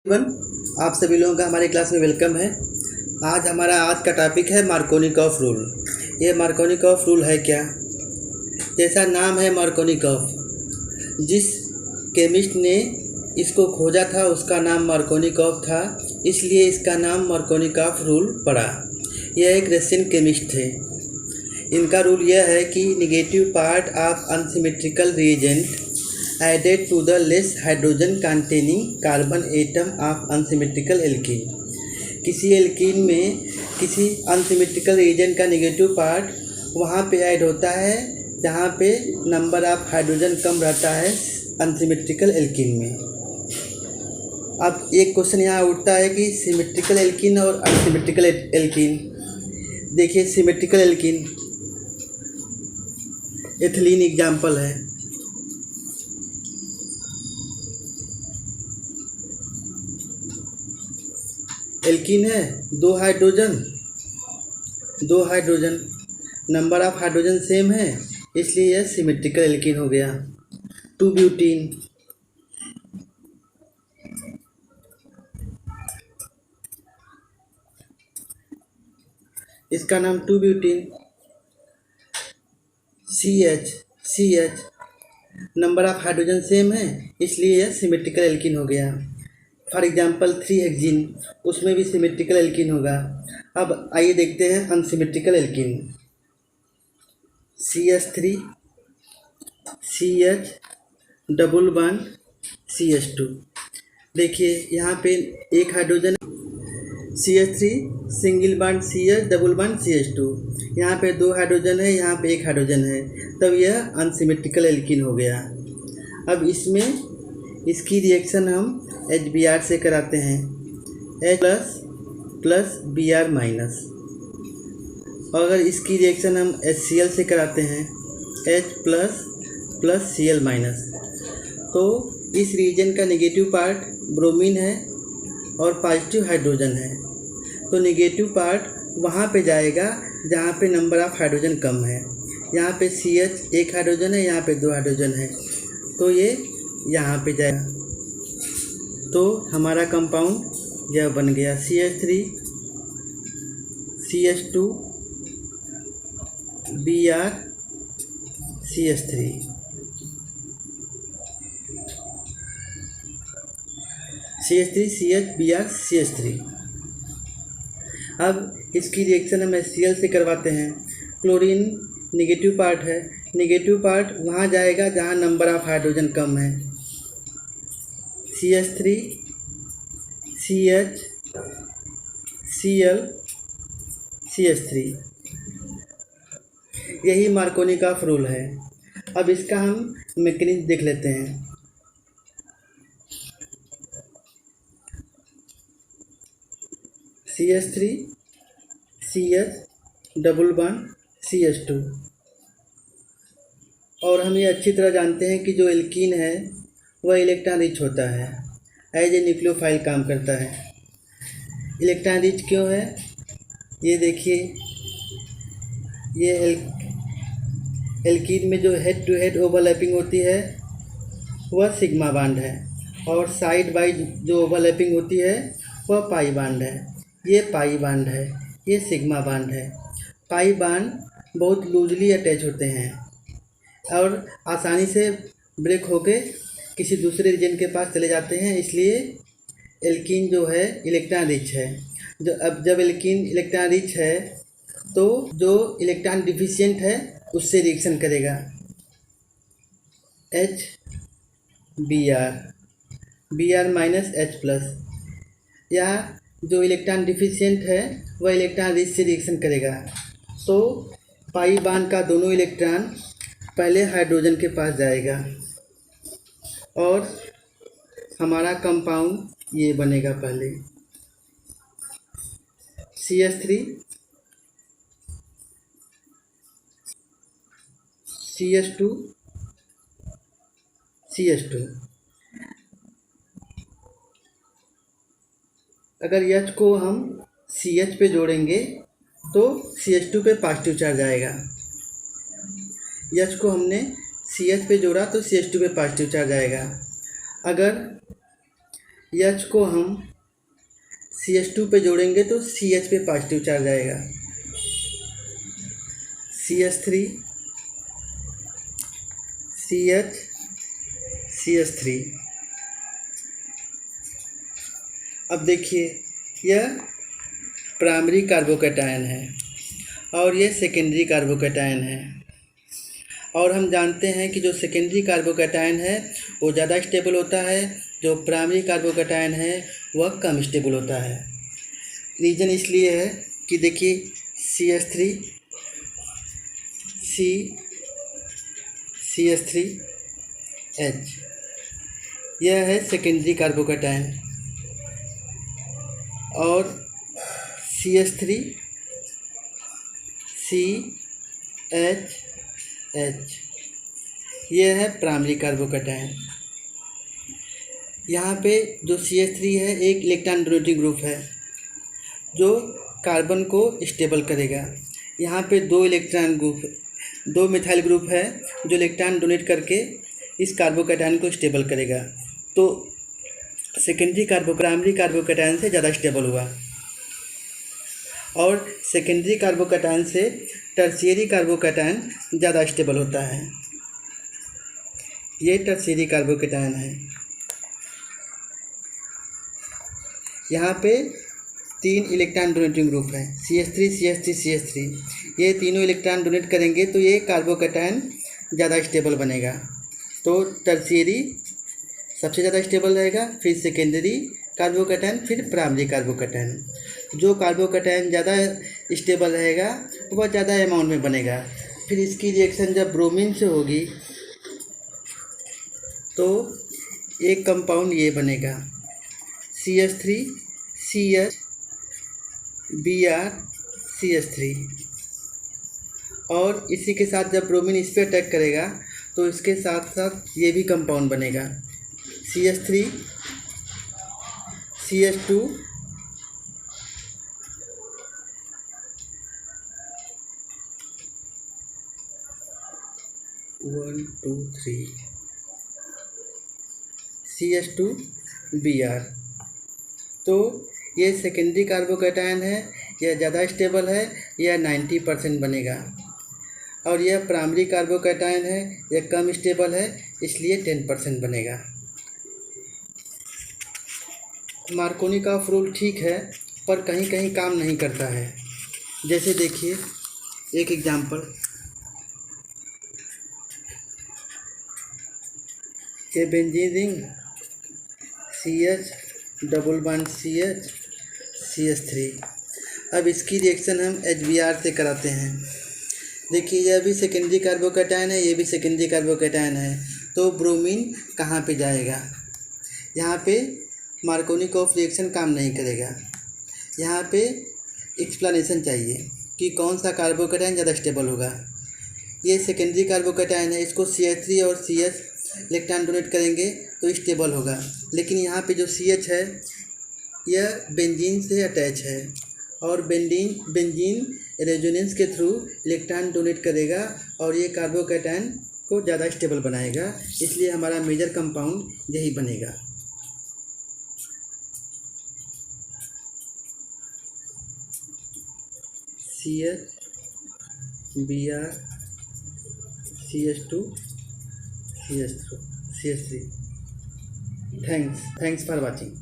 One आप सभी लोगों का हमारी क्लास में वेलकम है। आज का टॉपिक है मार्कोनिकॉफ रूल। ये मार्कोनिकॉफ रूल है क्या? जैसा नाम है मार्कोनिकॉफ, जिस केमिस्ट ने इसको खोजा था उसका नाम मार्कोनिकॉफ था, इसलिए इसका नाम मार्कोनिकॉफ रूल पड़ा। यह एक रशियन केमिस्ट थे। इनका रूल यह है कि negative part of unsymmetrical reagent added to the less hydrogen containing carbon atom of unsymmetrical alkene। किसी एल्कीन में किसी अनसिमेट्रिकल रिएजेंट का नेगेटिव पार्ट वहाँ पे ऐड होता है जहाँ पे नंबर ऑफ हाइड्रोजन कम रहता है अनसिमेट्रिकल एल्कीन में। अब एक क्वेश्चन यहाँ उठता है कि सिमेट्रिकल एल्कीन और अनसिमेट्रिकल एल्कीन। देखिए, सिमेट्रिकल एल्कीन एथिलीन एग्जाम्पल है। एल्कीन है, दो hydrogen, number of hydrogen same है, इसलिए यह सिमेट्रिकल एल्कीन हो गया। 2 ब्यूटीन, इसका नाम 2 butene. CH number of hydrogen same है, इसलिए यह सिमेट्रिकल एल्कीन हो गया। फॉर एग्जाम्पल 3 हेक्जीन, उसमें भी सिमेट्रिकल एल्कीन होगा। अब आइए देखते हैं unsymmetrical alkene. CH3 CH double bond CH2। देखिए यहाँ पे एक hydrogen, CH3 single bond CH double bond CH2। यहाँ पे 2 हाइड्रोजन है, यहाँ पे 1 हाइड्रोजन है, तब यह अनसिमेट्रिकल एल्कीन हो गया। अब इसकी रिएक्शन हम HBr से कराते हैं, H प्लस Br माइनस। और अगर इसकी रिएक्शन हम HCl से कराते हैं, H प्लस Cl माइनस, तो इस रीजन का नेगेटिव पार्ट ब्रोमीन है और पॉजिटिव हाइड्रोजन है, तो नेगेटिव पार्ट वहाँ पे जाएगा जहाँ पे नंबर ऑफ हाइड्रोजन कम है। यहाँ पे CH 1 हाइड्रोजन है, यहाँ पे 2 हाइड्रोजन है, तो ये यहाँ पे जाएगा। तो हमारा कंपाउंड यह बन गया CH3 CH2 Br CH3। CH3 CH Br CH3। अब इसकी रिएक्शन हम HCl से करवाते हैं। क्लोरीन नेगेटिव पार्ट है, नेगेटिव पार्ट वहाँ जाएगा जहाँ नंबर ऑफ हाइड्रोजन कम है। CH3 CH Cl CH3। यही मार्कोनिकॉफ रूल है। अब इसका हम मैकेनिज्म देख लेते हैं। CH3 CH double bond CH2। और हम ये अच्छी तरह जानते हैं कि जो एल्कीन है वह इलेक्ट्रॉन रिच होता है, एज ए न्यूक्लियोफाइल काम करता है। इलेक्ट्रॉन रिच क्यों है? ये देखिए, ये एल्कीन में जो हेड टू हेड ओवरलैपिंग होती है वह सिग्मा बांड है, और साइड वाइज जो ओवरलैपिंग होती है वह पाई बांड है। ये पाई बांड है, ये सिग्मा बांड है। पाई बांड बहुत लूजली अटैच होते हैं और आसानी से ब्रेक होके किसी दूसरे रीजन के पास चले जाते हैं, इसलिए एल्कीन जो है इलेक्ट्रॉन रिच है। जब एल्कीन इलेक्ट्रॉन रिच है तो जो इलेक्ट्रॉन डिफिशिएंट है उससे रिएक्शन करेगा, Br माइनस H प्लस, या जो इलेक्ट्रॉन डिफिशिएंट है वह इलेक्ट्रॉन रिच से रिएक्शन करेगा। तो पाई बांड का दोनों इलेक्ट्रॉन पहले हाइड्रोजन के पास जाएगा और हमारा कंपाउंड ये बनेगा। पहले CH3 CH2 CH2। अगर H को हम CH पे जोड़ेंगे तो CH2 पे पॉजिटिव चार्ज आएगा। H को हमने CH पे जोड़ा तो CH2 पे पॉजिटिव चार्ज आएगा। अगर H को हम CH2 पे जोड़ेंगे तो CH पे पॉजिटिव चार्ज आएगा। CH3 CH CH3। अब देखिए यह प्राइमरी कार्बोकैटायन है और यह सेकेंडरी कार्बोकैटायन है, और हम जानते हैं कि जो सेकेंडरी कार्बोकैटायन है वो ज़्यादा स्टेबल होता है, जो प्राइमरी कार्बोकैटायन है वह कम स्टेबल होता है। रीज़न इसलिए है कि देखिए CH3 CH3H यह है सेकेंडरी कार्बोकैटायन, और CH3 CH यह है प्राइमरी कार्बोकैटायन। यहाँ पे जो CH3 है एक इलेक्ट्रॉन डोनेटिंग ग्रुप है जो कार्बन को स्टेबल करेगा। यहाँ पे दो मिथाइल ग्रुप है जो इलेक्ट्रॉन डोनेट करके इस कार्बोकैटायन को स्टेबल करेगा। तो प्राइमरी कार्बोकैटायन से ज़्यादा स्टेबल हुआ, और सेकेंडरी कार्बोकैटायन से टर्शियरी कार्बोकैटायन ज़्यादा स्टेबल होता है। ये टर्शियरी कार्बोकैटायन है। यहाँ पे 3 इलेक्ट्रॉन डोनेटिंग ग्रुप है CH3 CH3 CH3। ये तीनों इलेक्ट्रॉन डोनेट करेंगे तो ये कार्बोकैटायन ज़्यादा स्टेबल बनेगा। तो टर्शियरी सबसे ज़्यादा स्टेबल रहेगा, फिर सेकेंडरी कार्बोकैटायन, फिर प्राइमरी कार्बोकैटायन। जो कार्बोकैटायन ज़्यादा स्टेबल रहेगा वह ज़्यादा अमाउंट में बनेगा। फिर इसकी रिएक्शन जब ब्रोमीन से होगी तो एक कंपाउंड ये बनेगा CH3 CH Br CH3, और इसी के साथ जब ब्रोमीन इस पर अटैक करेगा तो इसके साथ साथ ये भी कंपाउंड बनेगा CH3 CH2 1 2 3 CH2 Br। तो ये सेकेंडरी कार्बोकैटायन है, यह ज़्यादा स्टेबल है, यह 90% बनेगा, और यह प्राइमरी कार्बोकैटायन है, यह कम स्टेबल है, इसलिए 10% बनेगा। मार्कोनिकॉफ रूल ठीक है पर कहीं कहीं काम नहीं करता है। जैसे देखिए एक एग्जांपल, ये benzene ring CH double bond CH CH3। अब इसकी रिएक्शन हम HBr से कराते हैं। देखिए यह भी सेकेंडरी कार्बोकैटायन है, ये भी सेकेंडरी कार्बोकैटायन है, तो ब्रोमीन कहाँ पे जाएगा? यहाँ पे मार्कोनिकॉफ रिएक्शन काम नहीं करेगा। यहाँ पे एक्सप्लेनेशन चाहिए कि कौन सा कार्बोकैटायन ज़्यादा स्टेबल होगा। ये सेकेंडरी कार्बोकैटायन है, इसको CH3 और CH इलेक्ट्रॉन डोनेट करेंगे तो स्टेबल होगा, लेकिन यहाँ पे जो CH है यह बेंजीन से अटैच है, और बेंजीन रेजोनेंस के थ्रू इलेक्ट्रॉन डोनेट करेगा और ये कार्बोकैटायन को ज़्यादा स्टेबल बनाएगा, इसलिए हमारा मेजर कंपाउंड यही बनेगा। CH Br CH2 CH3। Thanks for watching.